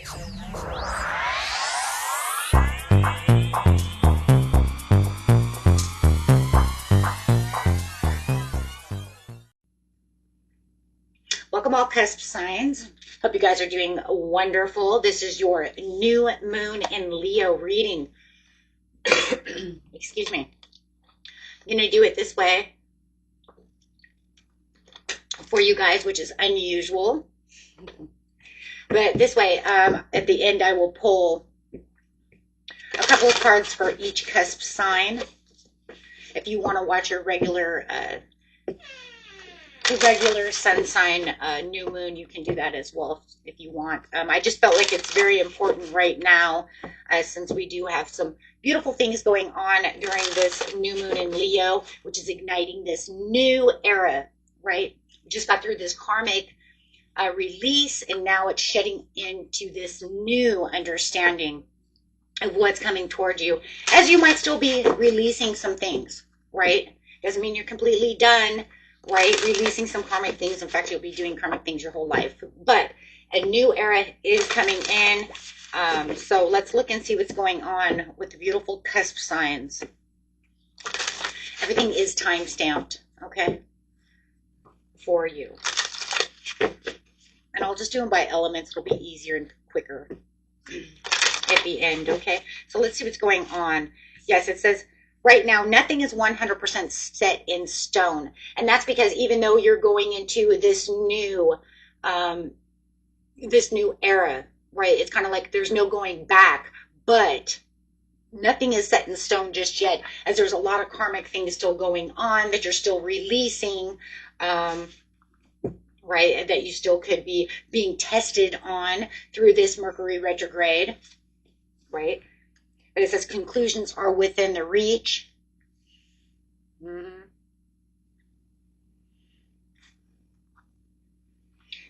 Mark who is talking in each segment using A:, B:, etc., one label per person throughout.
A: Welcome all cusp signs. Hope you guys are doing wonderful. This is your new moon in Leo reading. Excuse me. I'm going to do it this way for you guys, which is unusual. But this way, at the end, I will pull a couple of cards for each cusp sign. If you want to watch your regular sun sign new moon, you can do that as well if you want. I just felt like it's very important right now, since we do have some beautiful things going on during this new moon in Leo, which is igniting this new era, right? We just got through this karmic release, and now it's shedding into this new understanding of what's coming toward you, as you might still be releasing some things, right? Doesn't mean you're completely done, right? Releasing some karmic things. In fact, you'll be doing karmic things your whole life, but a new era is coming in. So let's look and see what's going on with the beautiful cusp signs. Everything is time stamped, okay, for you. And I'll just do them by elements. It'll be easier and quicker at the end, okay? So let's see what's going on. Yes, it says, right now, nothing is 100% set in stone. And that's because even though you're going into this new era, right? It's kind of like there's no going back, but nothing is set in stone just yet, as there's a lot of karmic things still going on that you're still releasing, right? That you still could be being tested on through this Mercury retrograde, right? But it says conclusions are within the reach.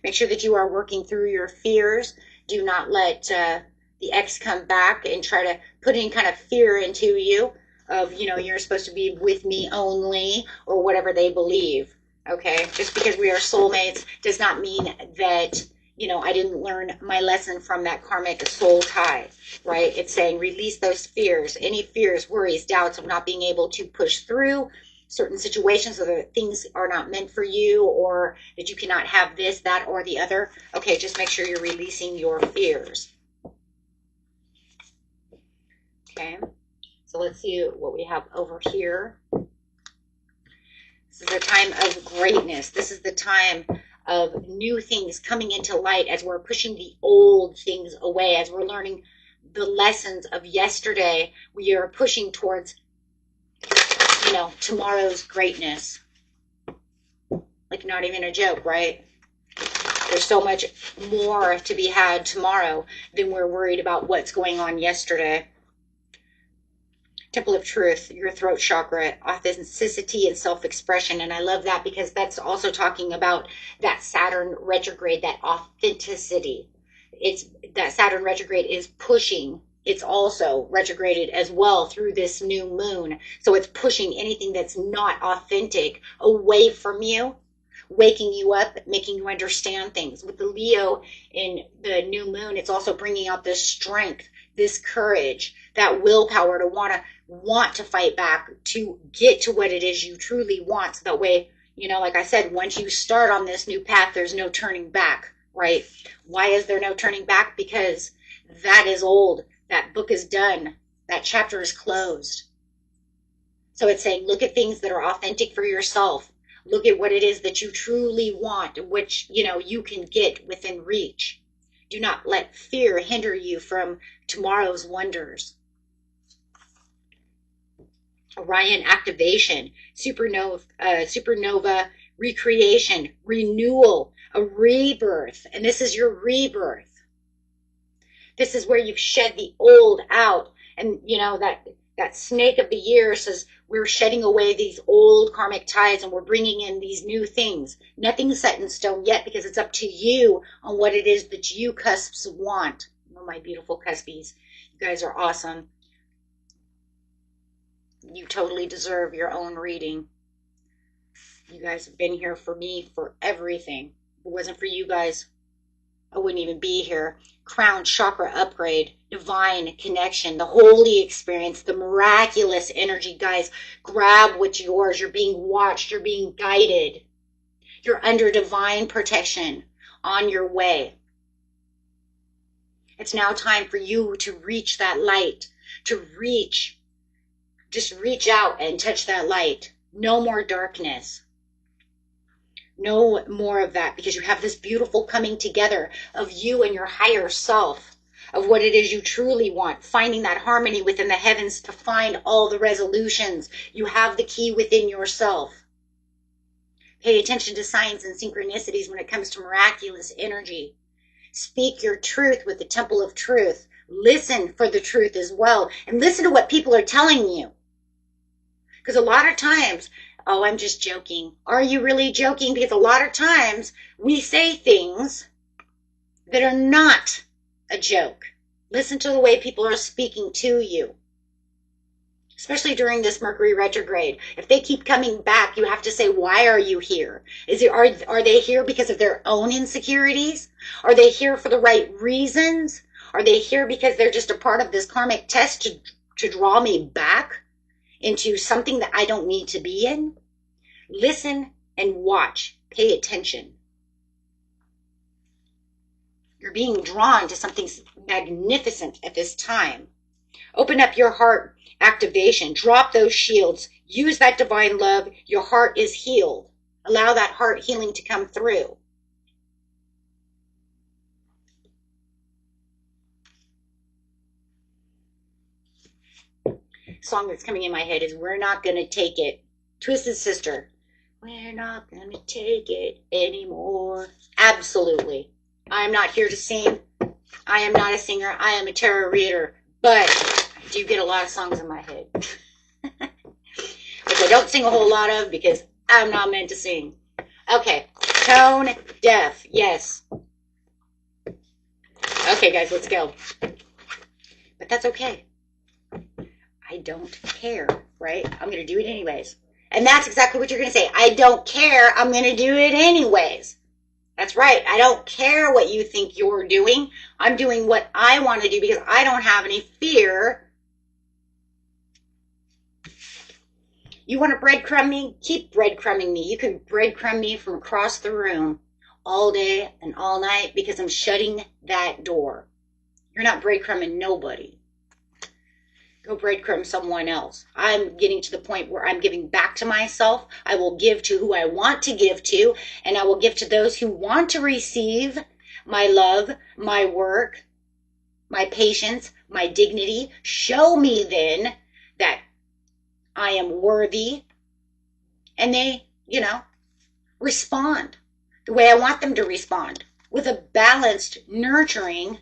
A: Make sure that you are working through your fears. Do not let the ex come back and try to put any kind of fear into you of, you know, you're supposed to be with me only, or whatever they believe. Okay, just because we are soulmates does not mean that, you know, I didn't learn my lesson from that karmic soul tie, right? It's saying release those fears, any fears, worries, doubts of not being able to push through certain situations, or that things are not meant for you, or that you cannot have this, that, or the other. Okay, just make sure you're releasing your fears. Okay, so let's see what we have over here. This is a time of greatness. This is the time of new things coming into light, as we're pushing the old things away, as we're learning the lessons of yesterday. We are pushing towards, you know, tomorrow's greatness. Like, not even a joke, right? There's so much more to be had tomorrow than we're worried about what's going on yesterday. Temple of Truth, your throat chakra, authenticity and self-expression. And I love that, because that's also talking about that Saturn retrograde, that authenticity. It's that Saturn retrograde is pushing. It's also retrograded as well through this new moon. So it's pushing anything that's not authentic away from you, waking you up, making you understand things. With the Leo in the new moon, it's also bringing out this strength, this courage, that willpower to want to fight back, to get to what it is you truly want. So that way, you know, like I said, once you start on this new path, there's no turning back, right? Why is there no turning back? Because that is old. That book is done. That chapter is closed. So it's saying, look at things that are authentic for yourself. Look at what it is that you truly want, which, you know, you can get within reach. Do not let fear hinder you from tomorrow's wonders. Orion activation, supernova recreation, renewal, a rebirth. And this is your rebirth. This is where you've shed the old out. And, you know, that snake of the year says we're shedding away these old karmic ties, and we're bringing in these new things. Nothing's set in stone yet, because it's up to you on what it is that you cusps want. Oh, my beautiful cuspies. You guys are awesome. You totally deserve your own reading. You guys have been here for me for everything. If it wasn't for you guys, I wouldn't even be here. crown chakra upgrade, divine connection, the holy experience, the miraculous energy. Guys, grab what's yours. You're being watched. You're being guided. You're under divine protection on your way. It's now time for you to reach that light, to reach. Just reach out and touch that light. No more darkness. No more of that, because you have this beautiful coming together of you and your higher self, of what it is you truly want, finding that harmony within the heavens to find all the resolutions. You have the key within yourself. Pay attention to signs and synchronicities when it comes to miraculous energy. Speak your truth with the temple of truth. Listen for the truth as well, and listen to what people are telling you. Because a lot of times, oh, I'm just joking. Are you really joking? Because a lot of times we say things that are not a joke. Listen to the way people are speaking to you, especially during this Mercury retrograde. If they keep coming back, you have to say, why are you here? Are they here because of their own insecurities? Are they here for the right reasons? Are they here because they're just a part of this karmic test to draw me back into something that I don't need to be in? Listen and watch. Pay attention. You're being drawn to something magnificent at this time. Open up your heart activation. Drop those shields. Use that divine love. Your heart is healed. Allow that heart healing to come through. Song that's coming in my head is We're Not Gonna Take It. Twisted Sister. We're not gonna take it anymore. Absolutely. I'm not here to sing. I am not a singer. I am a tarot reader. But I do get a lot of songs in my head. Which I don't sing a whole lot of because I'm not meant to sing. Okay. Tone deaf. Yes. Okay, guys, let's go. But that's okay. I don't care, right? I'm going to do it anyways. And that's exactly what you're going to say. I don't care. I'm going to do it anyways. That's right. I don't care what you think you're doing. I'm doing what I want to do because I don't have any fear. You want to breadcrumb me? Keep breadcrumbing me. You can breadcrumb me from across the room all day and all night because I'm shutting that door. You're not breadcrumbing nobody. Go breadcrumb someone else. I'm getting to the point where I'm giving back to myself. I will give to who I want to give to, and I will give to those who want to receive my love, my work, my patience, my dignity. Show me then that I am worthy, and they, respond the way I want them to respond, with a balanced, nurturing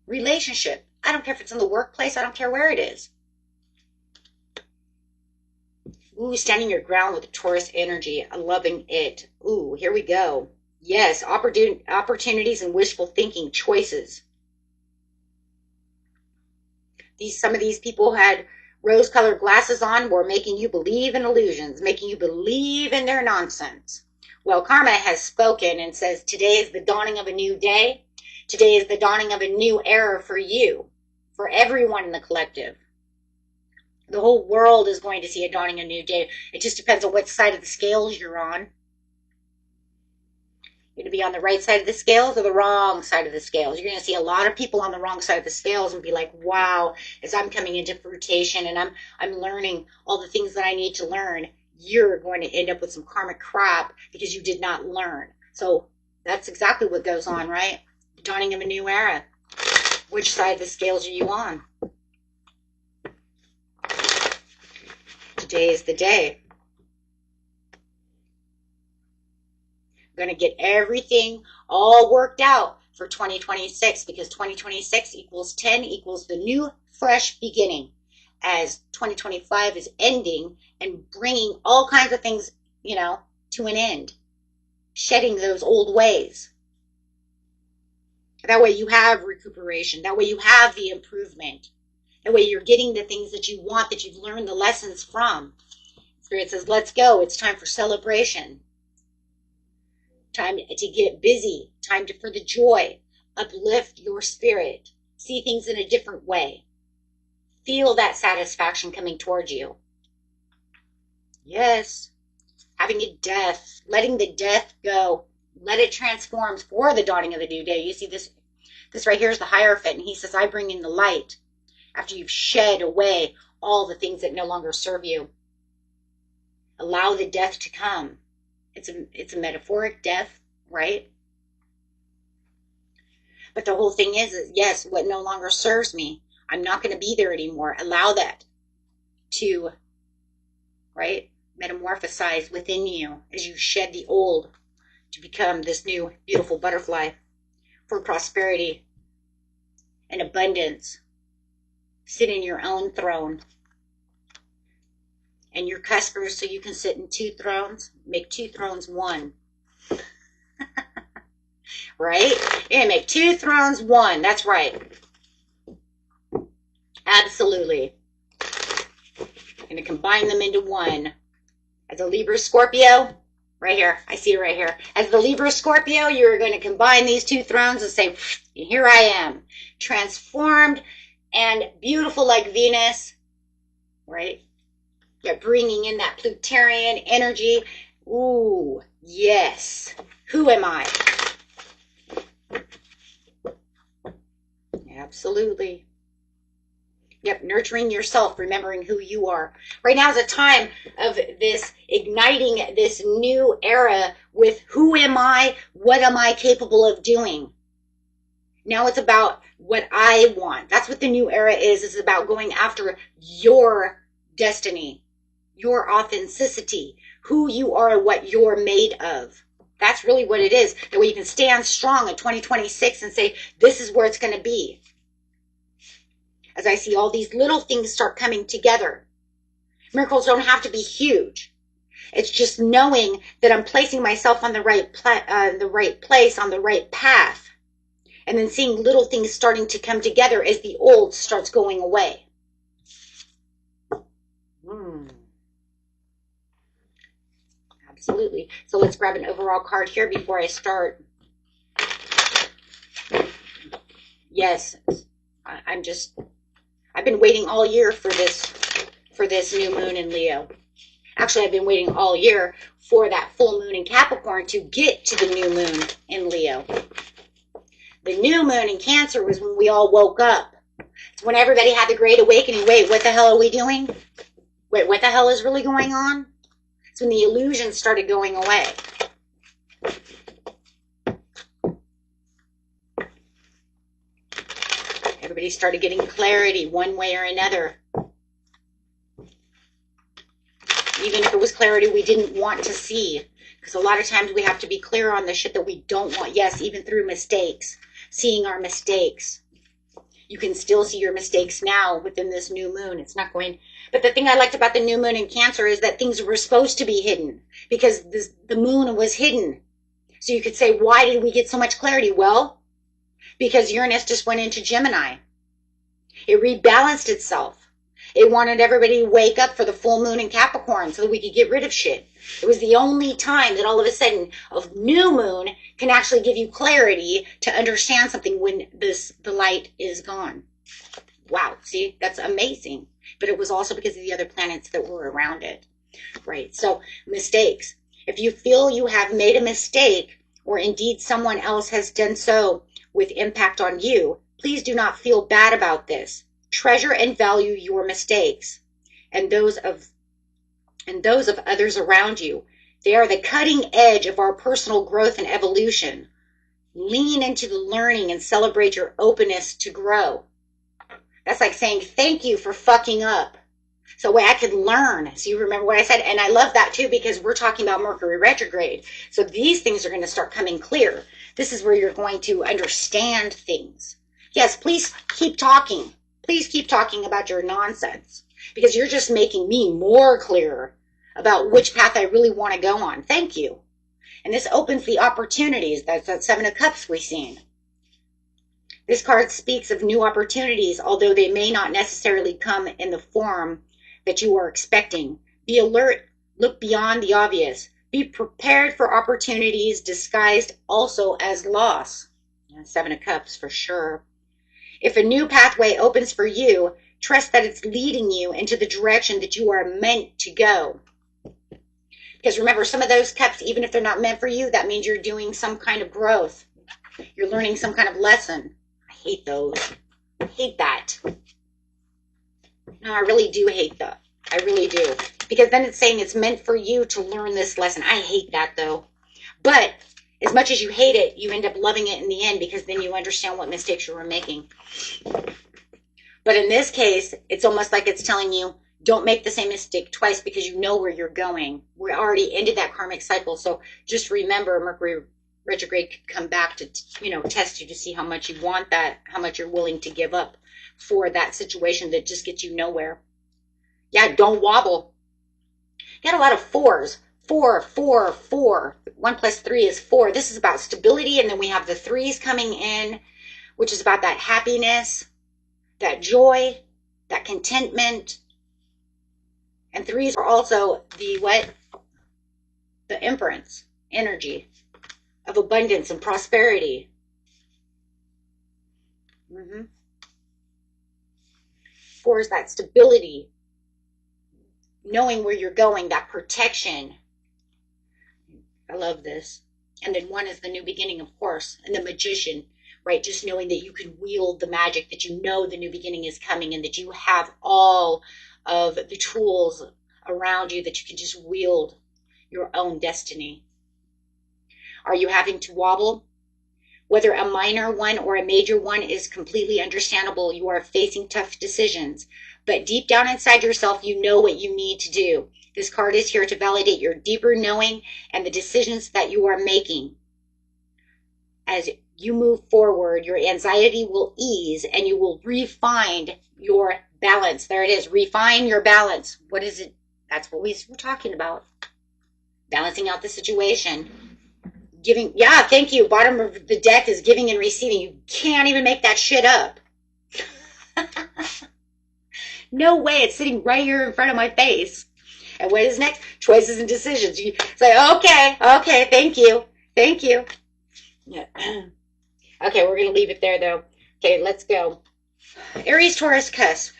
A: relationship. I don't care if it's in the workplace. I don't care where it is. Ooh, standing your ground with the Taurus energy. I'm loving it. Ooh, here we go. Yes, opportunities and wishful thinking choices. Some of these people had rose-colored glasses on, were making you believe in illusions, making you believe in their nonsense. Well, karma has spoken and says, today is the dawning of a new day. Today is the dawning of a new era for you. For everyone in the collective. The whole world is going to see a dawning a new day. It just depends on what side of the scales you're on. You're going to be on the right side of the scales or the wrong side of the scales. You're going to see a lot of people on the wrong side of the scales and be like, wow, as I'm coming into fruition and I'm learning all the things that I need to learn, you're going to end up with some karmic crap because you did not learn. So that's exactly what goes on, right? The dawning of a new era. Which side of the scales are you on? Today is the day. I'm going to get everything all worked out for 2026 because 2026 equals 10 equals the new fresh beginning as 2025 is ending and bringing all kinds of things, to an end. Shedding those old ways. That way you have recuperation. That way you have the improvement. That way you're getting the things that you want, that you've learned the lessons from. Spirit says, let's go. It's time for celebration. time to get busy, time for the joy, uplift your spirit, see things in a different way. Feel that satisfaction coming towards you. Yes, having a death, letting the death go, let it transform for the dawning of the new day. You see this right here is the Hierophant, and he says, I bring in the light after you've shed away all the things that no longer serve you. Allow the death to come. It's a metaphoric death, right? But the whole thing is, yes, what no longer serves me, I'm not going to be there anymore. Allow that to, right, metamorphosize within you as you shed the old to become this new beautiful butterfly for prosperity and abundance. Sit in your own throne. And your Cuspers, so you can sit in 2 thrones. Make 2 thrones 1. Right? You're going to make 2 thrones 1. That's right. Absolutely. You're going to combine them into 1. As a Libra Scorpio, right here. I see it right here. As the Libra Scorpio, you're going to combine these 2 thrones and say, here I am. Transformed and beautiful like Venus. Right? You're bringing in that Plutarian energy. Ooh, yes. Who am I? Absolutely. Yep, nurturing yourself, remembering who you are. Right now is a time of this igniting this new era with who am I? What am I capable of doing? Now it's about what I want. That's what the new era is. It's about going after your destiny, your authenticity, who you are, what you're made of. That's really what it is. That way you can stand strong in 2026 and say, this is where it's going to be. As I see all these little things start coming together. Miracles don't have to be huge. It's just knowing that I'm placing myself on the right place, on the right path. And then seeing little things starting to come together as the old starts going away. Absolutely. So let's grab an overall card here before I start. Yes, I've been waiting all year for this new moon in Leo. Actually, I've been waiting all year for that full moon in Capricorn to get to the new moon in Leo. The new moon in Cancer was when we all woke up. It's when everybody had the great awakening. Wait, what the hell are we doing? Wait, what the hell is really going on? It's when the illusions started going away. Everybody started getting clarity one way or another. Even if it was clarity we didn't want to see. Because a lot of times we have to be clear on the shit that we don't want. Yes, even through mistakes. Seeing our mistakes. You can still see your mistakes now within this new moon. It's not going... But the thing I liked about the new moon in Cancer is that things were supposed to be hidden. Because the moon was hidden. So you could say, why did we get so much clarity? Well, because Uranus just went into Gemini. It rebalanced itself. It wanted everybody to wake up for the full moon in Capricorn so that we could get rid of shit. It was the only time that all of a sudden a new moon can actually give you clarity to understand something when the light is gone. Wow, see, that's amazing. But it was also because of the other planets that were around it. Right, so mistakes. If you feel you have made a mistake, or indeed someone else has done so with impact on you, please do not feel bad about this. Treasure and value your mistakes and those of others around you. They are the cutting edge of our personal growth and evolution. Lean into the learning and celebrate your openness to grow. That's like saying thank you for fucking up. So I could learn. So you remember what I said? And I love that too because we're talking about Mercury retrograde. So these things are going to start coming clear. This is where you're going to understand things. Yes, please keep talking. Please keep talking about your nonsense because you're just making me more clear about which path I really want to go on. Thank you. And this opens the opportunities. That's that 7 of Cups we've seen. This card speaks of new opportunities, although they may not necessarily come in the form that you are expecting. Be alert. Look beyond the obvious. Be prepared for opportunities disguised also as loss. Seven of Cups for sure. If a new pathway opens for you, trust that it's leading you into the direction that you are meant to go. Because remember, some of those cups, even if they're not meant for you, that means you're doing some kind of growth. You're learning some kind of lesson. I hate those. I hate that. No, I really do hate that. I really do. Because then it's saying it's meant for you to learn this lesson. I hate that, though. But as much as you hate it, you end up loving it in the end, because then you understand what mistakes you were making. But in this case, it's almost like it's telling you, don't make the same mistake twice, because you know where you're going. We already ended that karmic cycle. So just remember, Mercury retrograde could come back to, test you to see how much you want that, how much you're willing to give up for that situation that just gets you nowhere. Yeah, don't wobble. You got a lot of fours. 4, 4, 4. 1 plus 3 is 4. This is about stability. And then we have the threes coming in, which is about that happiness, that joy, that contentment. And threes are also the what? The Empress energy of abundance and prosperity. Mm-hmm. 4 is that stability, knowing where you're going, that protection. I love this. And then 1 is the new beginning, of course, and the magician, right? Just knowing that you can wield the magic, that you know the new beginning is coming, and that you have all of the tools around you that you can just wield your own destiny. Are you having to wobble? Whether a minor one or a major one is completely understandable. You are facing tough decisions, but deep down inside yourself, you know what you need to do. This card is here to validate your deeper knowing and the decisions that you are making. As you move forward, your anxiety will ease and you will refine your balance. There it is. Refine your balance. What is it? That's what we were talking about. Balancing out the situation. Giving, yeah, thank you. Bottom of the deck is giving and receiving. You can't even make that shit up. No way. It's sitting right here in front of my face. And what is next? Choices and decisions. You say, okay, thank you. Thank you. Yeah. Okay, we're going to leave it there, though. Okay, let's go. Aries, Taurus, Cusp.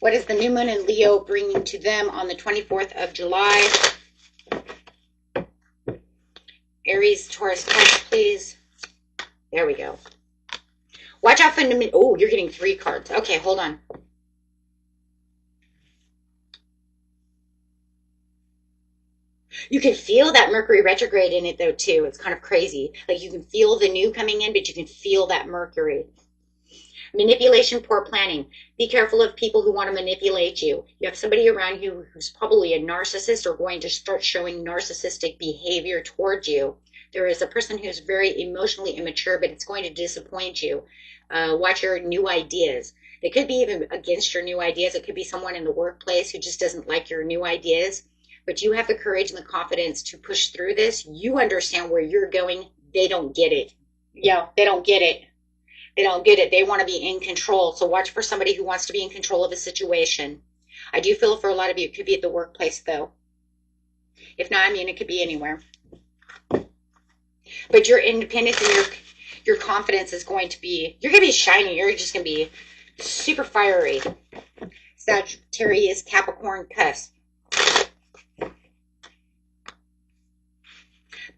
A: What is the new moon in Leo bringing to them on the 24th of July? Aries, Taurus, Cusp, please. There we go. Watch out for... Oh, you're getting 3 cards. Okay, hold on. You can feel that Mercury retrograde in it, though, too. It's kind of crazy. Like, you can feel the new coming in, but you can feel that Mercury. Manipulation, poor planning. Be careful of people who want to manipulate you. You have somebody around you who's probably a narcissist or going to start showing narcissistic behavior towards you. There is a person who's very emotionally immature, but it's going to disappoint you. Watch your new ideas. They could be even against your new ideas. It could be someone in the workplace who just doesn't like your new ideas. But you have the courage and the confidence to push through this. You understand where you're going. They don't get it. Yeah, they don't get it. They don't get it. They want to be in control. So watch for somebody who wants to be in control of a situation. I do feel for a lot of you, it could be at the workplace, though. If not, I mean, it could be anywhere. But your independence and your confidence is going to be, you're going to be shining. You're just going to be super fiery. Sagittarius, Capricorn, Cusp.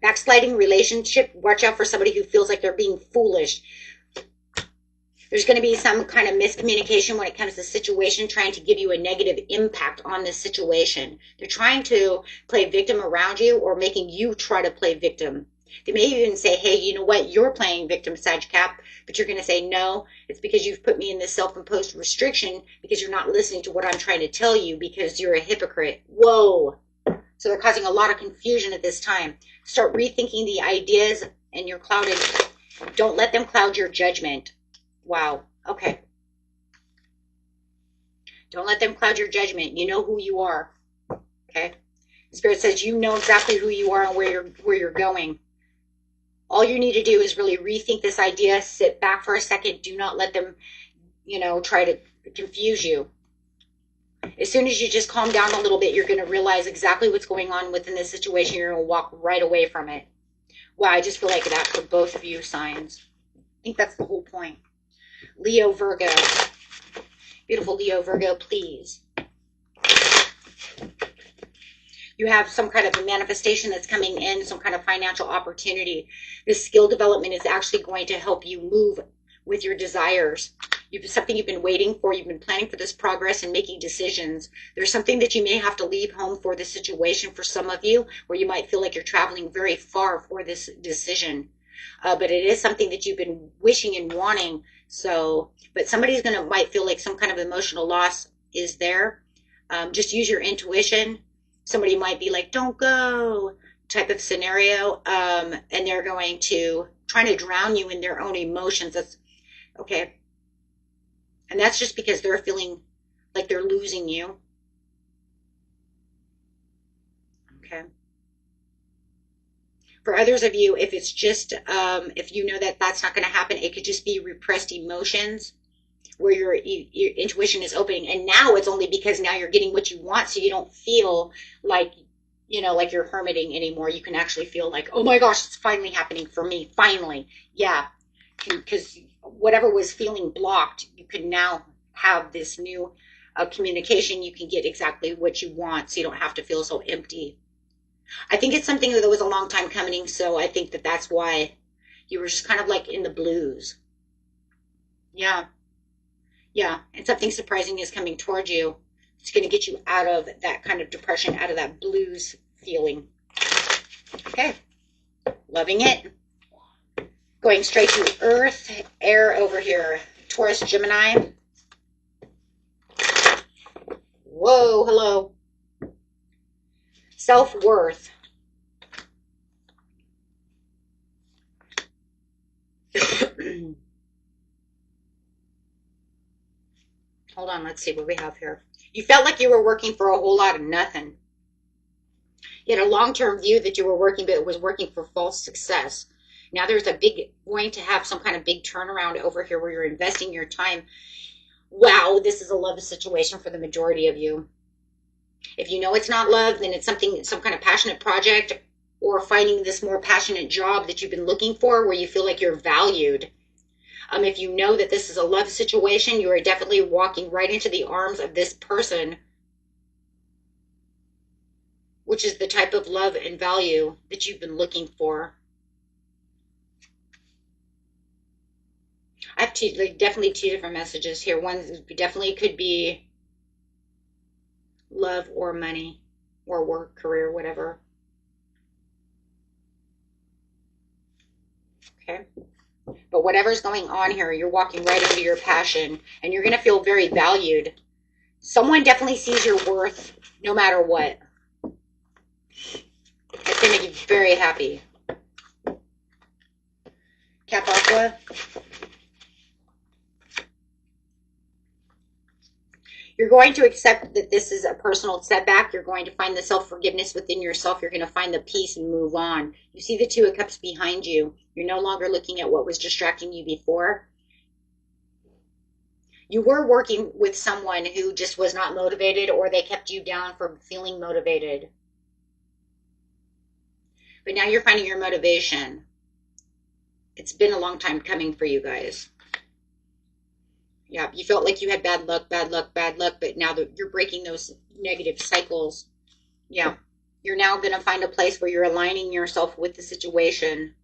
A: Backsliding relationship. Watch out for somebody who feels like they're being foolish. There's going to be some kind of miscommunication when it comes to the situation, trying to give you a negative impact on this situation. They're trying to play victim around you or making you try to play victim. They may even say, hey, you know what? You're playing victim, Sag Cap, but you're going to say, no, it's because you've put me in this self-imposed restriction because you're not listening to what I'm trying to tell you because you're a hypocrite. Whoa. So they're causing a lot of confusion at this time. Start rethinking the ideas and you're clouded. Don't let them cloud your judgment. Wow. Okay. Don't let them cloud your judgment. You know who you are. Okay. Spirit says you know exactly who you are and where you're going. All you need to do is really rethink this idea. Sit back for a second. Do not let them, try to confuse you. As soon as you just calm down a little bit, you're going to realize exactly what's going on within this situation. You're going to walk right away from it. Wow, I just feel like that for both of you signs. I think that's the whole point. Leo, Virgo. Beautiful Leo, Virgo, please. You have some kind of a manifestation that's coming in, some kind of financial opportunity. This skill development is actually going to help you move with your desires. Something you've been waiting for. You've been planning for this progress and making decisions. There's something that you may have to leave home for this situation for some of you, where you might feel like you're traveling very far for this decision. But it is something that you've been wishing and wanting. So, but somebody's might feel like some kind of emotional loss is there. Just use your intuition. Somebody might be like, don't go, type of scenario. And they're going to try to drown you in their own emotions. That's okay. And that's just because they're feeling like they're losing you. Okay. For others of you, if it's just, if you know that that's not going to happen, it could just be repressed emotions where your intuition is opening. And now it's only because now you're getting what you want, so you don't feel like, you know, like you're hermiting anymore. You can actually feel like, oh my gosh, it's finally happening for me. Finally. Yeah. Because whatever was feeling blocked, you can now have this new communication. You can get exactly what you want, so you don't have to feel so empty. I think it's something that was a long time coming, so I think that that's why you were just kind of like in the blues. Yeah. Yeah, and something surprising is coming towards you. It's going to get you out of that kind of depression, out of that blues feeling. Okay, loving it. Going straight to Earth, air over here. Taurus, Gemini. Whoa, hello. Self-worth. Hold on, let's see what we have here. You felt like you were working for a whole lot of nothing. You had a long-term view that you were working, but it was working for false success. Now there's going to have some kind of big turnaround over here where you're investing your time. Wow, this is a love situation for the majority of you. If you know it's not love, then it's some kind of passionate project, or finding this more passionate job that you've been looking for where you feel like you're valued. If you know that this is a love situation, you are definitely walking right into the arms of this person, which is the type of love and value that you've been looking for. I have definitely two different messages here. One definitely could be love or money or work, career, whatever. Okay. But whatever's going on here, you're walking right into your passion, and you're going to feel very valued. Someone definitely sees your worth no matter what. It's going to make you very happy. Cap Aqua. You're going to accept that this is a personal setback. You're going to find the self-forgiveness within yourself. You're going to find the peace and move on. You see the Two of Cups behind you. You're no longer looking at what was distracting you before. You were working with someone who just was not motivated, or they kept you down from feeling motivated. But now you're finding your motivation. It's been a long time coming for you guys. Yeah, you felt like you had bad luck, but now that you're breaking those negative cycles. Yeah, you're now going to find a place where you're aligning yourself with the situation.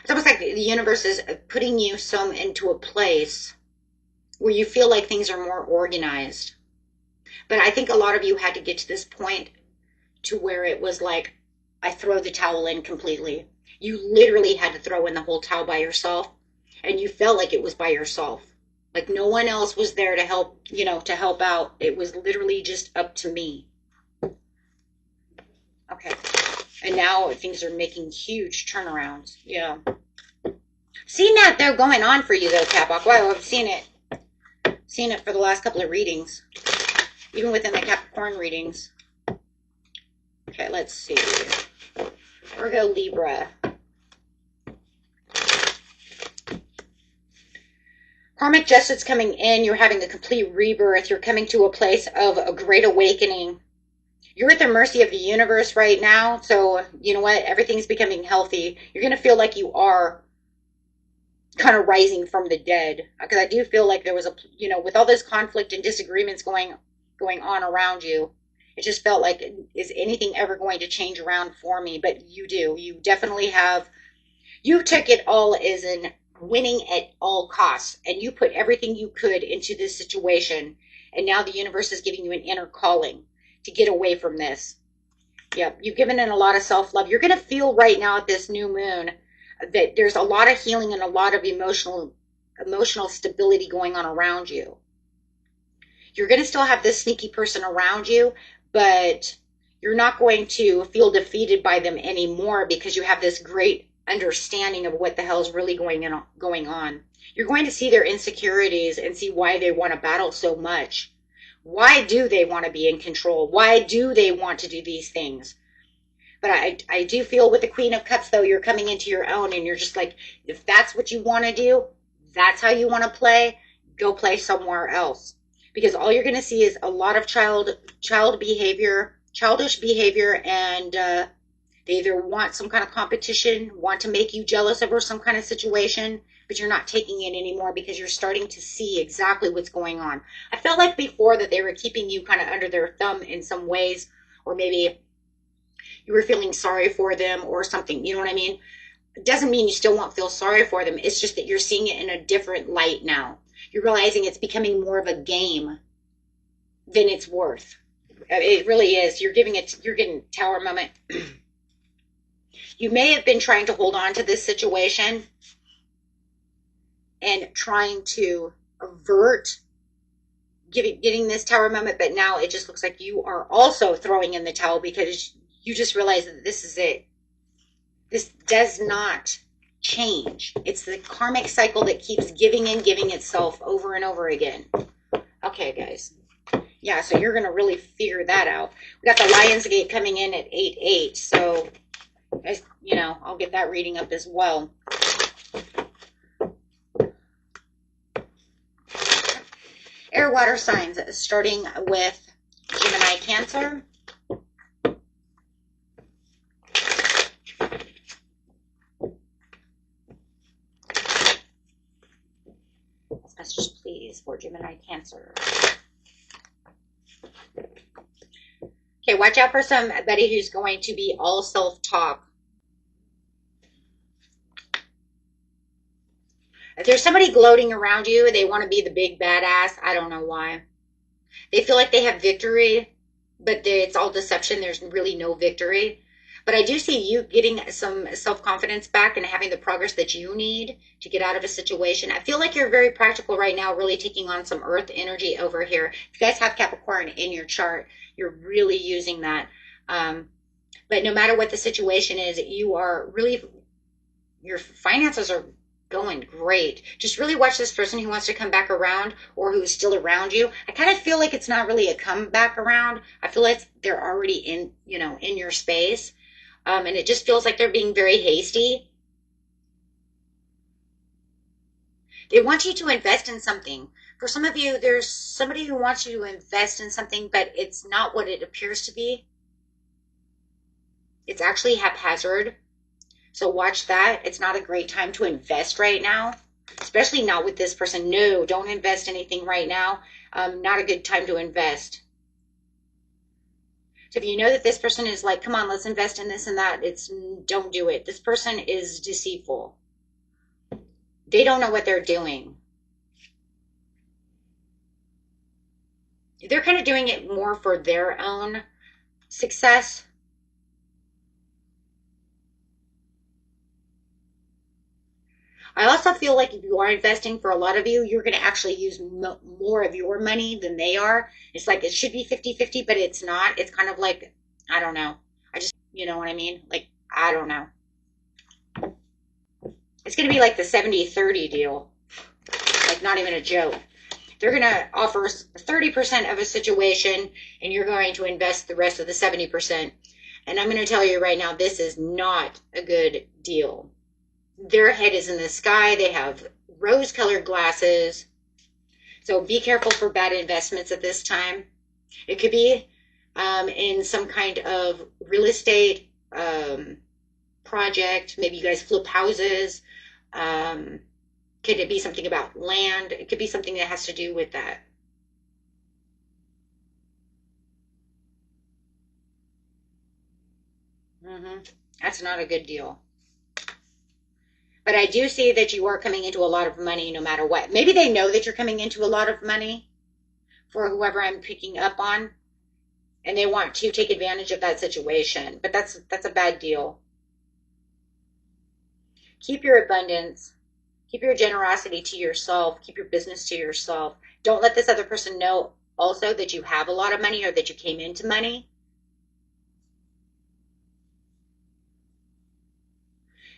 A: It's almost like the universe is putting you into a place where you feel like things are more organized. But I think a lot of you had to get to this point to where it was like, I throw the towel in completely. You literally had to throw in the whole towel by yourself. And you felt like it was by yourself. Like no one else was there to help, to help out. It was literally just up to me. Okay. And now things are making huge turnarounds. Yeah. Seen that they're going on for you though, Cap Aqua. I've seen it. Seen it for the last couple of readings. Even within the Capricorn readings. Okay, let's see. Virgo, Libra. Karmic justice coming in. You're having a complete rebirth. You're coming to a place of a great awakening. You're at the mercy of the universe right now. So, you know what? Everything's becoming healthy. You're going to feel like you are kind of rising from the dead. Because I do feel like there was a, you know, with all this conflict and disagreements going on around you, it just felt like, is anything ever going to change around for me? But you do. You definitely have. You took it all as in winning at all costs, and you put everything you could into this situation, and now the universe is giving you an inner calling to get away from this. Yep, you've given in a lot of self-love. You're going to feel right now at this new moon that there's a lot of healing and a lot of emotional stability going on around you. You're going to still have this sneaky person around you, but you're not going to feel defeated by them anymore because you have this great understanding of what the hell is really going on. You're going to see their insecurities and see why they want to battle so much. Why do they want to be in control? Why do they want to do these things? But I do feel with the Queen of Cups, though, you're coming into your own, and you're just like, if that's what you want to do, that's how you want to play, go play somewhere else. Because all you're going to see is a lot of childish behavior, and they either want some kind of competition, want to make you jealous over some kind of situation, but you're not taking it anymore because you're starting to see exactly what's going on. I felt like before that they were keeping you kind of under their thumb in some ways, or maybe you were feeling sorry for them or something. You know what I mean? It doesn't mean you still won't feel sorry for them. It's just that you're seeing it in a different light now. You're realizing it's becoming more of a game than it's worth. It really is. You're getting Tower moment. You may have been trying to hold on to this situation and trying to avert getting this Tower moment, but now it just looks like you are also throwing in the towel because you just realize that this is it. This does not change. It's the karmic cycle that keeps giving and giving itself over and over again. Okay, guys. Yeah, so you're going to really figure that out. We got the Lionsgate coming in at 8-8, so you know, I'll get that reading up as well. Air water signs, starting with Gemini, Cancer. Message, please, for Gemini, Cancer. Okay, watch out for somebody who's going to be all self-talk. If there's somebody gloating around you, they want to be the big badass. I don't know why. They feel like they have victory, but it's all deception. There's really no victory. But I do see you getting some self-confidence back and having the progress that you need to get out of a situation. I feel like you're very practical right now, really taking on some earth energy over here. If you guys have Capricorn in your chart, you're really using that. But no matter what the situation is, you are really, your finances are going great. Just really watch this person who wants to come back around or who's still around you. I kind of feel like it's not really a comeback around. I feel like they're already in, you know, in your space. And it just feels like they're being very hasty. They want you to invest in something. For some of you, there's somebody who wants you to invest in something, but it's not what it appears to be. It's actually haphazard. So watch that. It's not a great time to invest right now, especially not with this person. No, don't invest anything right now. Not a good time to invest. So if you know that this person is like, come on, let's invest in this and that, don't do it. This person is deceitful. They don't know what they're doing. They're kind of doing it more for their own success. I also feel like if you are investing, for a lot of you, you're going to actually use more of your money than they are. It's like it should be 50-50, but it's not. It's kind of like, I don't know. You know what I mean? Like, I don't know. It's going to be like the 70-30 deal. Like, not even a joke. They're going to offer 30% of a situation, and you're going to invest the rest of the 70%. And I'm going to tell you right now, this is not a good deal. Their head is in the sky. They have rose-colored glasses. So be careful for bad investments at this time. It could be in some kind of real estate project. Maybe you guys flip houses. Could it be something about land? It could be something that has to do with that. That's not a good deal. But I do see that you are coming into a lot of money no matter what. Maybe they know that you're coming into a lot of money for whoever I'm picking up on, and they want to take advantage of that situation. But that's a bad deal. Keep your abundance. Keep your generosity to yourself. Keep your business to yourself. Don't let this other person know also that you have a lot of money or that you came into money.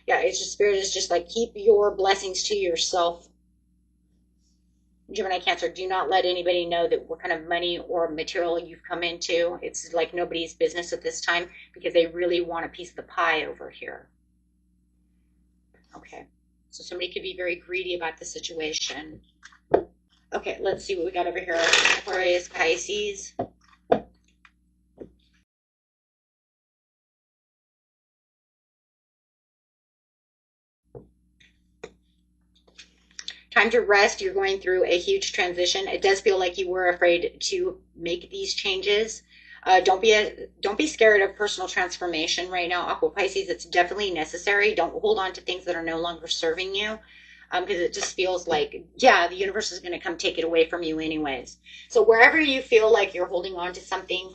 A: Yeah, it's just, Spirit is just like, keep your blessings to yourself. Gemini, Cancer, do not let anybody know that what kind of money or material you've come into. It's like nobody's business at this time because they really want a piece of the pie over here. Okay, so somebody could be very greedy about the situation. Okay, let's see what we got over here. Aquarius, Pisces. Time to rest. You're going through a huge transition. It does feel like you were afraid to make these changes. Don't be scared of personal transformation right now, Aqua Pisces. It's definitely necessary. Don't hold on to things that are no longer serving you, because it just feels like, yeah, the universe is going to come take it away from you anyways. So wherever you feel like you're holding on to something,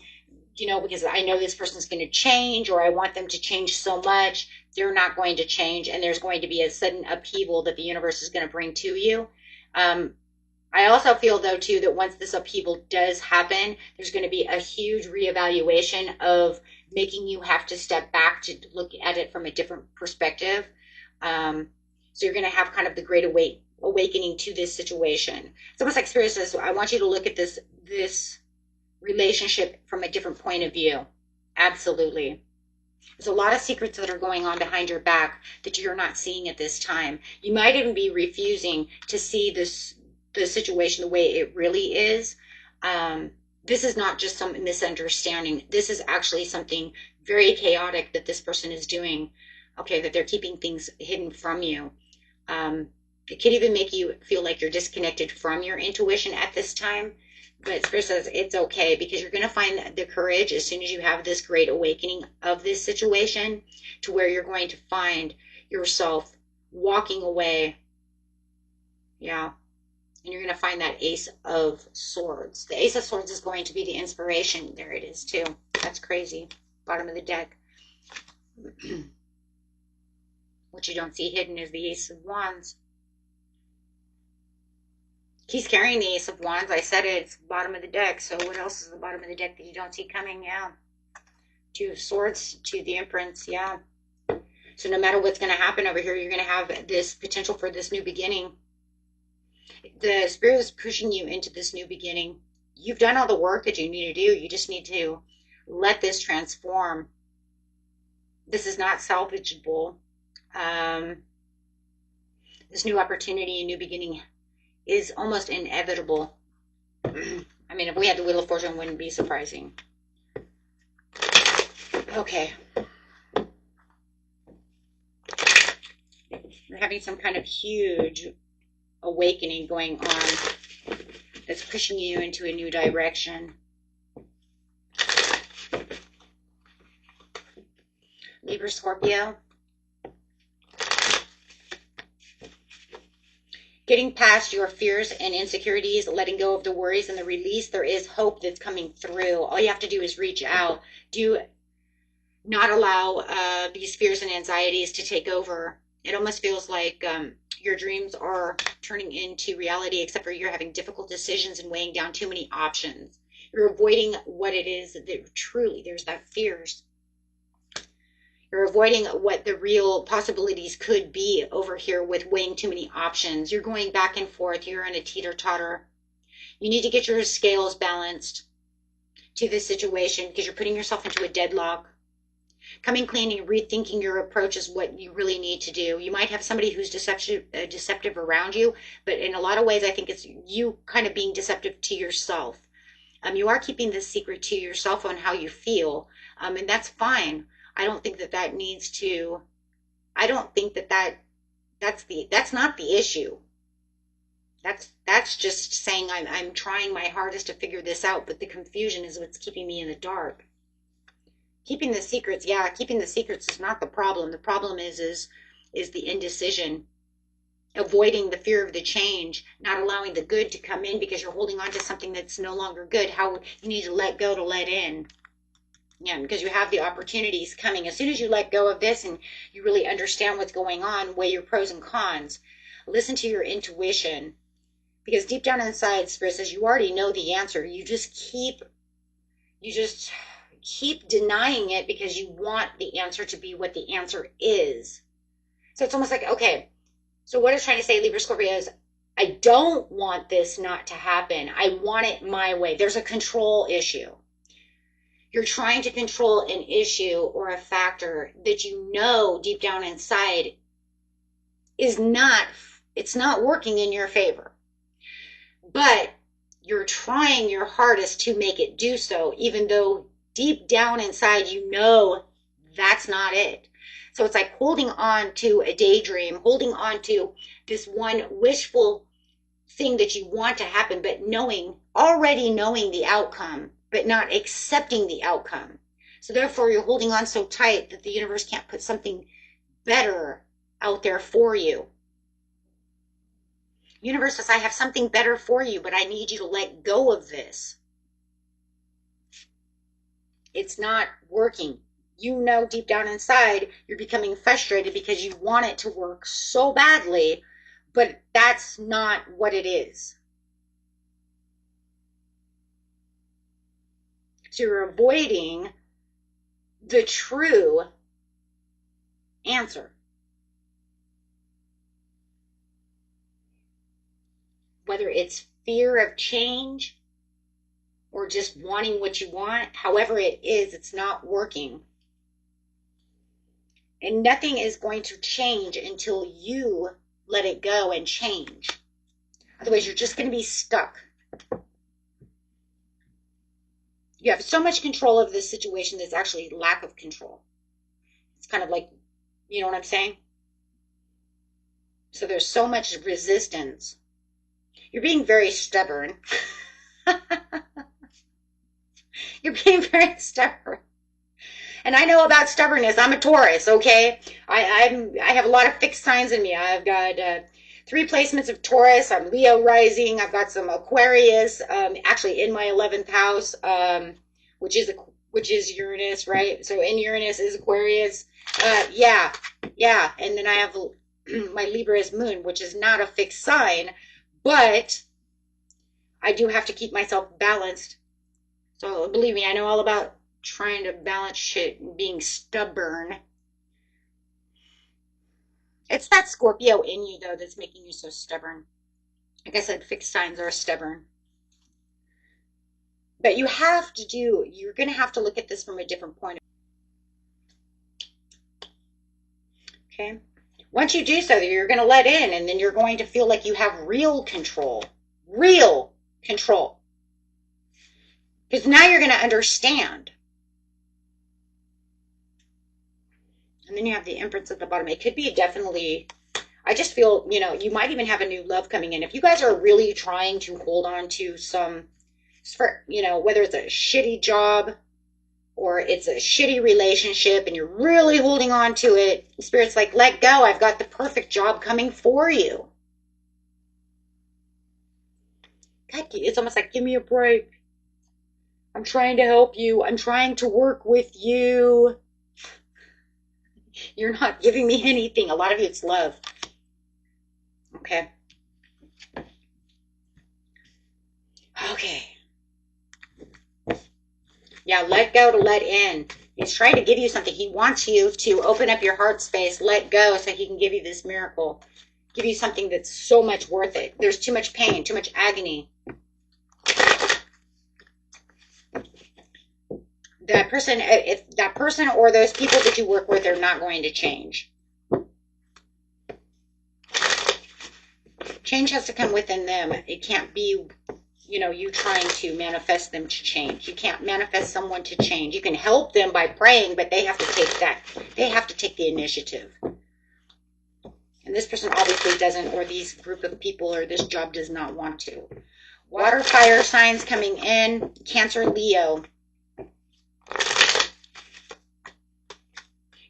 A: you know, because I know this person's going to change, or I want them to change so much, they're not going to change, and there's going to be a sudden upheaval that the universe is going to bring to you. I also feel, though, too, that once this upheaval does happen, there's going to be a huge reevaluation of making you have to step back to look at it from a different perspective. So you're going to have kind of the great awakening to this situation. It's almost like Spirit says, I want you to look at this relationship from a different point of view. Absolutely. There's a lot of secrets that are going on behind your back that you're not seeing at this time. You might even be refusing to see the situation the way it really is. This is not just some misunderstanding. This is actually something very chaotic that this person is doing. Okay, that they're keeping things hidden from you. It could even make you feel like you're disconnected from your intuition at this time. But Spirit says it's okay, because you're going to find the courage as soon as you have this great awakening of this situation, to where you're going to find yourself walking away. Yeah. And you're going to find that Ace of Swords. The Ace of Swords is going to be the inspiration. There it is, too. That's crazy. Bottom of the deck. What you don't see hidden is the Ace of Wands. He's carrying the Ace of Wands. I said it's bottom of the deck. So what else is the bottom of the deck that you don't see coming? Yeah. Two of Swords, to the Empress. Yeah. So no matter what's going to happen over here, you're going to have this potential for this new beginning. The Spirit is pushing you into this new beginning. You've done all the work that you need to do. You just need to let this transform. This is not salvageable. This new opportunity, new beginning, is almost inevitable. I mean, if we had the Wheel of Fortune, it wouldn't be surprising. Okay. You're having some kind of huge awakening going on that's pushing you into a new direction. Libra, Scorpio. Getting past your fears and insecurities, letting go of the worries and the release. There is hope that's coming through. All you have to do is reach out. Do not allow these fears and anxieties to take over. It almost feels like your dreams are turning into reality, except for you're having difficult decisions and weighing down too many options. You're avoiding what it is that truly, there's that fears. You're avoiding what the real possibilities could be over here with weighing too many options. You're going back and forth. You're in a teeter-totter. You need to get your scales balanced to this situation, because you're putting yourself into a deadlock. Coming clean and rethinking your approach is what you really need to do. You might have somebody who's deceptive around you, but in a lot of ways, I think it's you kind of being deceptive to yourself. You are keeping this secret to yourself on how you feel, and that's fine. I don't think that that needs to. I don't think that that's not the issue. That's just saying I'm trying my hardest to figure this out, but the confusion is what's keeping me in the dark. Keeping the secrets, yeah, keeping the secrets is not the problem. The problem is the indecision, avoiding the fear of the change, not allowing the good to come in because you're holding on to something that's no longer good. How you need to let go to let in. Yeah, because you have the opportunities coming. As soon as you let go of this and you really understand what's going on, weigh your pros and cons, listen to your intuition. Because deep down inside, Spirit says you already know the answer. You just keep denying it because you want the answer to be what the answer is. So it's almost like, okay, so what it's trying to say, Libra Scorpio, is I don't want this not to happen. I want it my way. There's a control issue. You're trying to control an issue or a factor that you know deep down inside it's not working in your favor. But you're trying your hardest to make it do so, even though deep down inside you know that's not it. So it's like holding on to a daydream, holding on to this one wishful thing that you want to happen, but already knowing the outcome, but not accepting the outcome. So therefore you're holding on so tight that the universe can't put something better out there for you. Universe says, I have something better for you, but I need you to let go of this. It's not working. You know deep down inside you're becoming frustrated because you want it to work so badly, but that's not what it is. So you're avoiding the true answer. Whether it's fear of change or just wanting what you want, however it is, it's not working. And nothing is going to change until you let it go and change. Otherwise, you're just going to be stuck. You have so much control of this situation that's actually lack of control. It's kind of like, you know what I'm saying? So there's so much resistance. You're being very stubborn. You're being very stubborn. And I know about stubbornness. I'm a Taurus, okay? I have a lot of fixed signs in me. I've got 3 placements of Taurus. I'm Leo rising. I've got some Aquarius, actually in my 11th house, which is Uranus, right? So in Uranus is Aquarius. Yeah. And then I have my Libra is Moon, which is not a fixed sign, but I do have to keep myself balanced. So believe me, I know all about trying to balance shit and being stubborn. It's that Scorpio in you, though, that's making you so stubborn. Like I said, fixed signs are stubborn. But you're going to have to look at this from a different point of view. Okay? Once you do so, you're going to let in, and then you're going to feel like you have real control. Real control. Because now you're going to understand. And then you have the Empress at the bottom. It could be definitely, I just feel, you might even have a new love coming in. If you guys are really trying to hold on to some, whether it's a shitty job or it's a shitty relationship and you're really holding on to it, Spirit's like, let go. I've got the perfect job coming for you. God, it's almost like, give me a break. I'm trying to help you. I'm trying to work with you. You're not giving me anything. A lot of you, it's love. Okay. Okay. Yeah, let go to let in. He's trying to give you something. He wants you to open up your heart space, let go, so he can give you this miracle. Give you something that's so much worth it. There's too much pain, too much agony. that person, if that person or those people that you work with are not going to change. Change has to come within them. It can't be, you know, you trying to manifest them to change. You can't manifest someone to change. You can help them by praying, but they have to take that. They have to take the initiative. And this person obviously doesn't, or these group of people, or this job does not want to. Water, fire signs coming in. Cancer, Leo.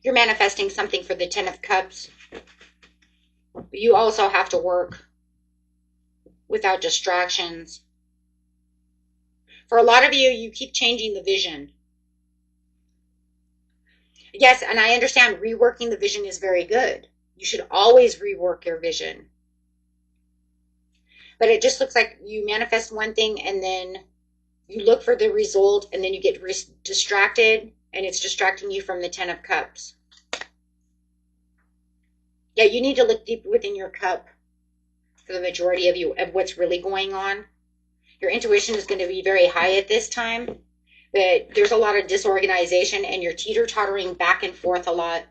A: You're manifesting something for the Ten of Cups. You also have to work without distractions. For a lot of you, you keep changing the vision. Yes, and I understand reworking the vision is very good. You should always rework your vision. But it just looks like you manifest one thing and then you look for the result and then you get distracted and it's distracting you from the Ten of Cups. Yeah, you need to look deep within your cup for the majority of you, of what's really going on. Your intuition is going to be very high at this time, but there's a lot of disorganization and you're teeter-tottering back and forth a lot.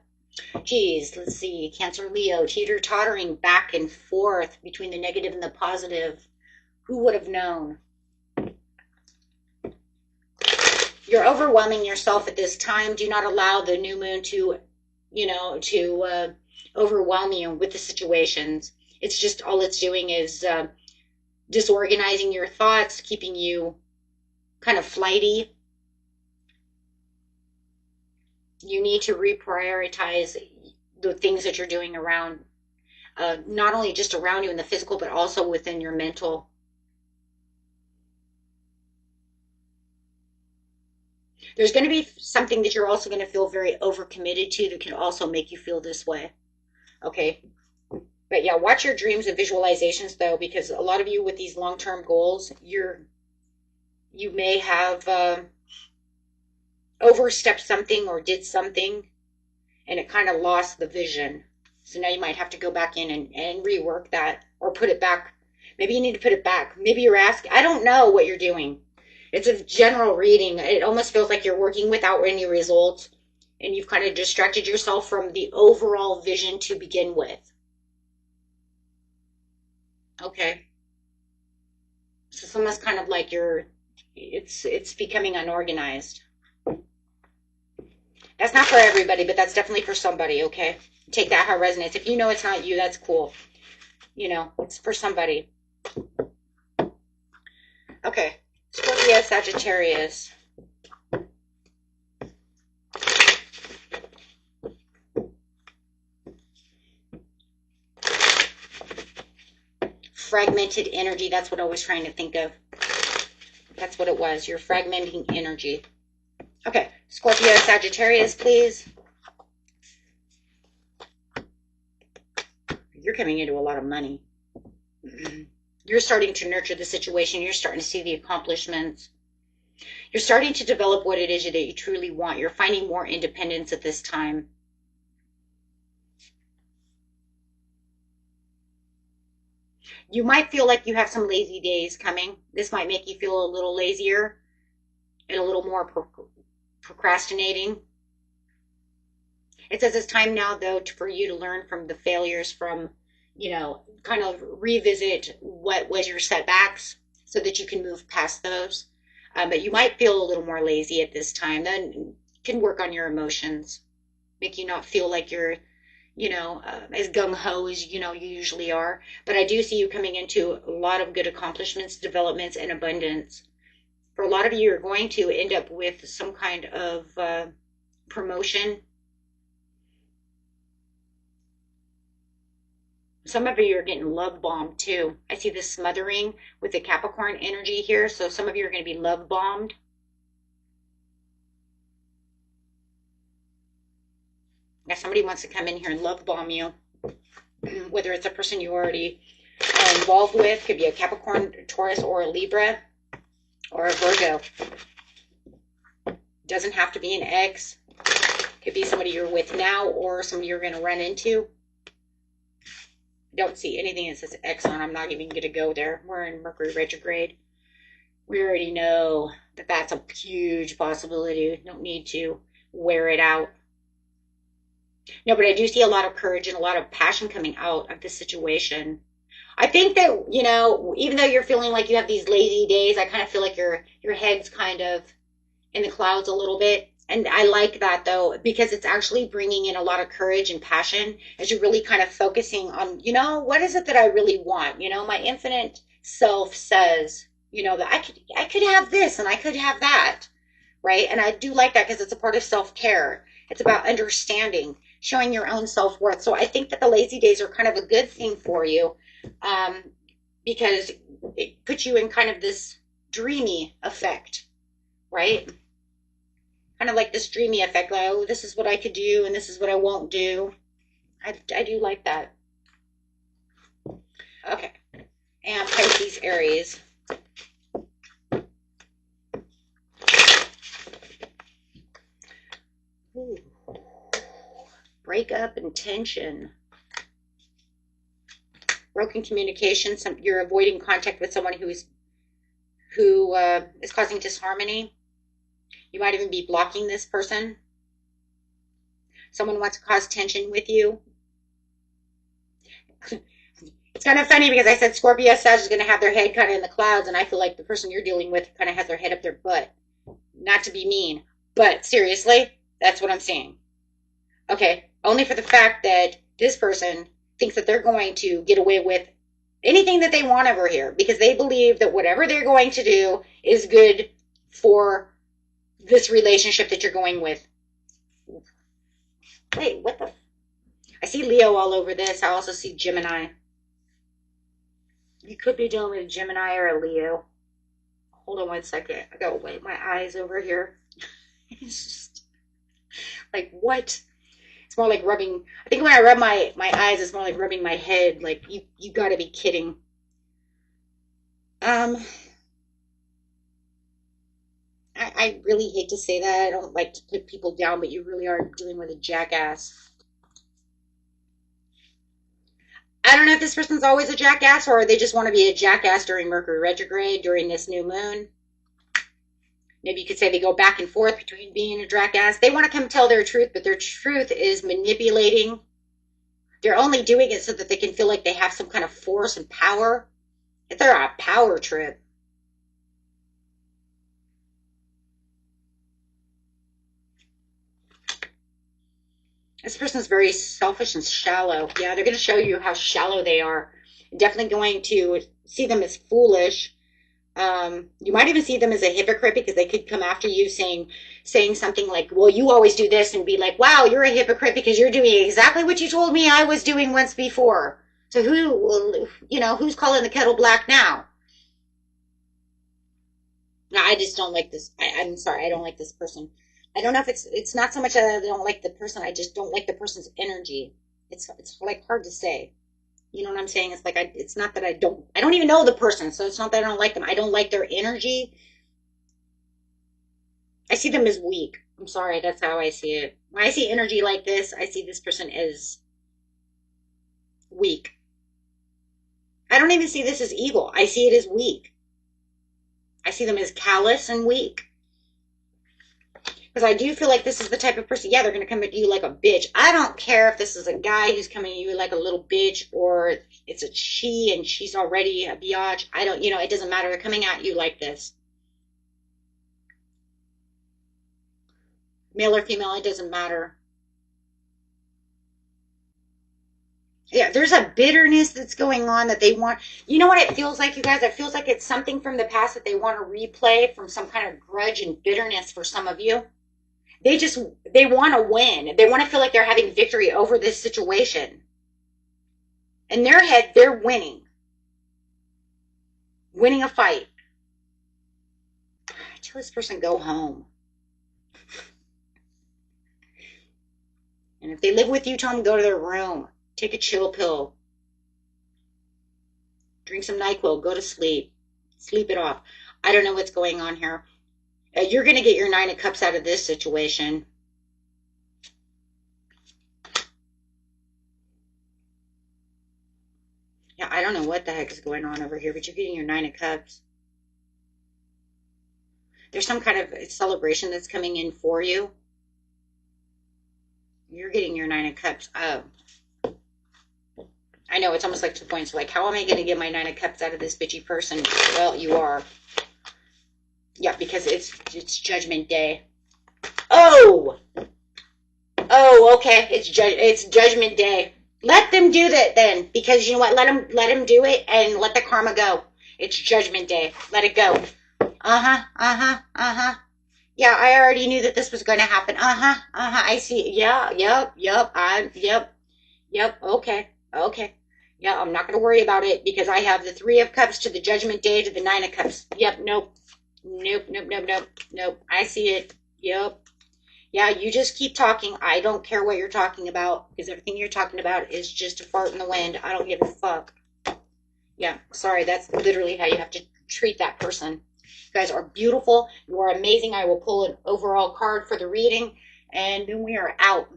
A: Geez, let's see, Cancer, Leo, teeter-tottering back and forth between the negative and the positive. Who would have known? You're overwhelming yourself at this time. Do not allow the new moon to, you know, to overwhelm you with the situations. It's just, all it's doing is disorganizing your thoughts, keeping you kind of flighty. You need to reprioritize the things that you're doing around, not only just around you in the physical, but also within your mental. There's going to be something that you're also going to feel very overcommitted to that can also make you feel this way. Okay. But yeah, watch your dreams and visualizations though, because a lot of you with these long-term goals, you may have overstepped something or did something and it kind of lost the vision. So now you might have to go back in and rework that or put it back. Maybe you need to put it back. Maybe you're asking, I don't know what you're doing. It's a general reading. It almost feels like you're working without any results and you've kind of distracted yourself from the overall vision to begin with. Okay. So it's almost kind of like it's becoming unorganized. That's not for everybody, but that's definitely for somebody, okay? Take that how it resonates. If you know it's not you, that's cool. You know, it's for somebody. Okay. Scorpio, Sagittarius. Fragmented energy. That's what I was trying to think of. That's what it was. You're fragmenting energy. Okay. Scorpio, Sagittarius, please. You're coming into a lot of money. You're starting to nurture the situation. You're starting to see the accomplishments. You're starting to develop what it is that you truly want. You're finding more independence at this time. You might feel like you have some lazy days coming. This might make you feel a little lazier and a little more procrastinating. It says it's time now, though, for you to learn from the failures, from, you know, kind of revisit what was your setbacks so that you can move past those. But you might feel a little more lazy at this time. Then you can work on your emotions, make you not feel like you're, you know, as gung-ho as, you know, you usually are. But I do see you coming into a lot of good accomplishments, developments, and abundance. For a lot of you, you're going to end up with some kind of promotion. Some of you are getting love bombed too. I see this smothering with the Capricorn energy here. So some of you are going to be love bombed. Now somebody wants to come in here and love bomb you. Whether it's a person you already are involved with. Could be a Capricorn, Taurus, or a Libra. Or a Virgo. Doesn't have to be an ex. Could be somebody you're with now or somebody you're going to run into. Don't see anything that says X on. I'm not even going to go there. We're in Mercury retrograde. We already know That's a huge possibility. You don't need to wear it out. No, but I do see a lot of courage and a lot of passion coming out of this situation. I think that, you know, even though you're feeling like you have these lazy days, I kind of feel like your head's kind of in the clouds a little bit. And I like that though, because it's actually bringing in a lot of courage and passion as you're really kind of focusing on, you know, what is it that I really want? You know, my infinite self says, you know, that I could have this and I could have that, right? And I do like that because it's a part of self-care. It's about understanding, showing your own self-worth. So I think that the lazy days are kind of a good thing for you, um, because it puts you in kind of this dreamy effect, right? Kind of like this dreamy effect, like, oh, this is what I could do and this is what I won't do. I do like that. Okay. And Pisces, Aries. Ooh. Breakup and tension. Broken communication. You're avoiding contact with someone who is causing disharmony. You might even be blocking this person. Someone wants to cause tension with you. It's kind of funny because I said Scorpio Sag is going to have their head kind of in the clouds, and I feel like the person you're dealing with kind of has their head up their butt. Not to be mean, but seriously, that's what I'm saying. Okay, only for the fact that this person thinks that they're going to get away with anything that they want over here because they believe that whatever they're going to do is good for this relationship that you're going with. Wait, what the? I see Leo all over this. I also see Gemini. You could be dealing with a Gemini or a Leo. Hold on one second. I gotta wipe my eyes over here. It's just like, what? It's more like rubbing. I think when I rub my eyes, it's more like rubbing my head. Like, you gotta be kidding. I really hate to say that. I don't like to put people down, but you really are dealing with a jackass. I don't know if this person's always a jackass or they just want to be a jackass during Mercury retrograde, during this new moon. Maybe you could say they go back and forth between being a jackass. They want to come tell their truth, but their truth is manipulating. They're only doing it so that they can feel like they have some kind of force and power. If they're on a power trip. This person's very selfish and shallow. Yeah, they're going to show you how shallow they are. Definitely going to see them as foolish. You might even see them as a hypocrite because they could come after you saying something like, well, you always do this, and be like, wow, you're a hypocrite because you're doing exactly what you told me I was doing once before. So who's calling the kettle black now? No, I just don't like this. I'm sorry, I don't like this person. I don't know if it's not so much that I don't like the person, I just don't like the person's energy. It's like hard to say. You know what I'm saying? It's like it's not that I don't even know the person, so it's not that I don't like them. I don't like their energy. I see them as weak. I'm sorry, that's how I see it. When I see energy like this, I see this person as weak. I don't even see this as evil. I see it as weak. I see them as callous and weak. Because I do feel like this is the type of person, yeah, they're going to come at you like a bitch. I don't care if this is a guy who's coming at you like a little bitch or it's a she and she's already a biatch. I don't, it doesn't matter. They're coming at you like this. Male or female, it doesn't matter. Yeah, there's a bitterness that's going on that they want. You know what it feels like, you guys? It feels like it's something from the past that they want to replay from some kind of grudge and bitterness for some of you. They want to win. They want to feel like they're having victory over this situation. In their head, they're winning a fight. Tell this person go home. And if they live with you, tell them go to their room. Take a chill pill. Drink some NyQuil. Go to sleep. Sleep it off. I don't know what's going on here. You're going to get your 9 of Cups out of this situation. Yeah, I don't know what the heck is going on over here, but you're getting your 9 of Cups. There's some kind of celebration that's coming in for you. You're getting your 9 of Cups. Oh. I know, it's almost like 2 points. Like, how am I going to get my 9 of Cups out of this bitchy person? Well, you are. Yeah, because it's Judgment Day. Oh! Oh, okay. It's Judgment Day. Let them do that then, because you know what? Let them do it and let the karma go. It's Judgment Day. Let it go. Yeah, I already knew that this was going to happen. I see. Yeah, yep. Okay. Yeah, I'm not going to worry about it because I have the 3 of Cups to the Judgment Day to the 9 of Cups. Yep, nope. I see it. Yep. Yeah, you just keep talking. I don't care what you're talking about because everything you're talking about is just a fart in the wind. I don't give a fuck. Yeah, sorry. That's literally how you have to treat that person. You guys are beautiful. You are amazing. I will pull an overall card for the reading, and then we are out.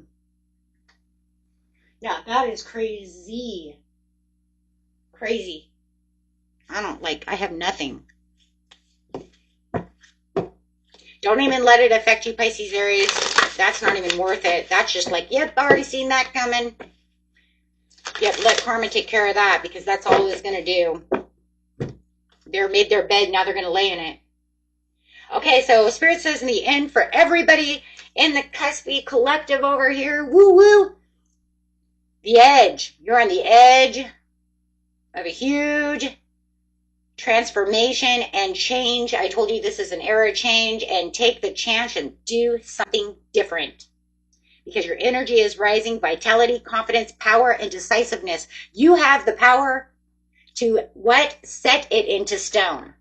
A: Yeah, that is crazy. Crazy. I have nothing. Don't even let it affect you, Pisces, Aries. That's not even worth it. That's just like, yep, already seen that coming. Yep, let karma take care of that because that's all it's going to do. They're made their bed, now they're going to lay in it. Okay, so Spirit says in the end for everybody in the Cuspy collective over here, woo-woo, the edge. You're on the edge of a huge transformation and change. I told you this is an era change, and take the chance and do something different because your energy is rising. Vitality, confidence, power, and decisiveness. You have the power to set it into stone.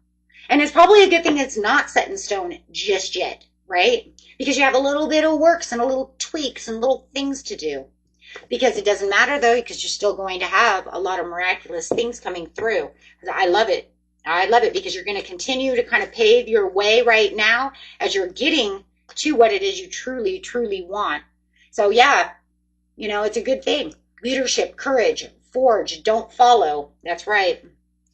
A: And it's probably a good thing it's not set in stone just yet, right? Because you have a little bit of works and a little tweaks and little things to do. Because it doesn't matter though, because you're still going to have a lot of miraculous things coming through. I love it. I love it because you're going to continue to kind of pave your way right now as you're getting to what it is you truly, truly want. So yeah, you know, it's a good thing. Leadership, courage, forge, don't follow. That's right.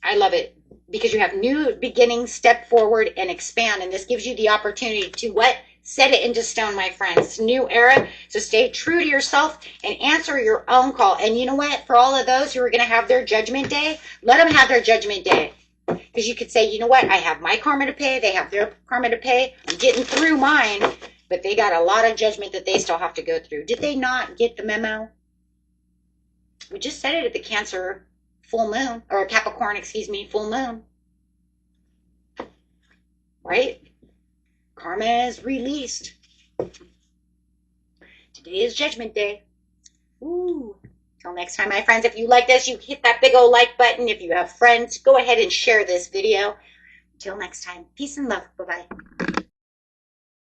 A: I love it because you have new beginnings, step forward and expand. And this gives you the opportunity to set it into stone, my friends. It's a new era. So stay true to yourself and answer your own call. And you know what? For all of those who are going to have their judgment day, let them have their judgment day. Because you could say, you know what? I have my karma to pay. They have their karma to pay. I'm getting through mine. But they got a lot of judgment that they still have to go through. Did they not get the memo? We just said it at the Cancer full moon. Or Capricorn, excuse me, full moon. Right? Karma is released. Today is Judgment Day. Ooh. Till next time, my friends, if you like this, you hit that big old like button. If you have friends, go ahead and share this video. Till next time, peace and love. Bye-bye.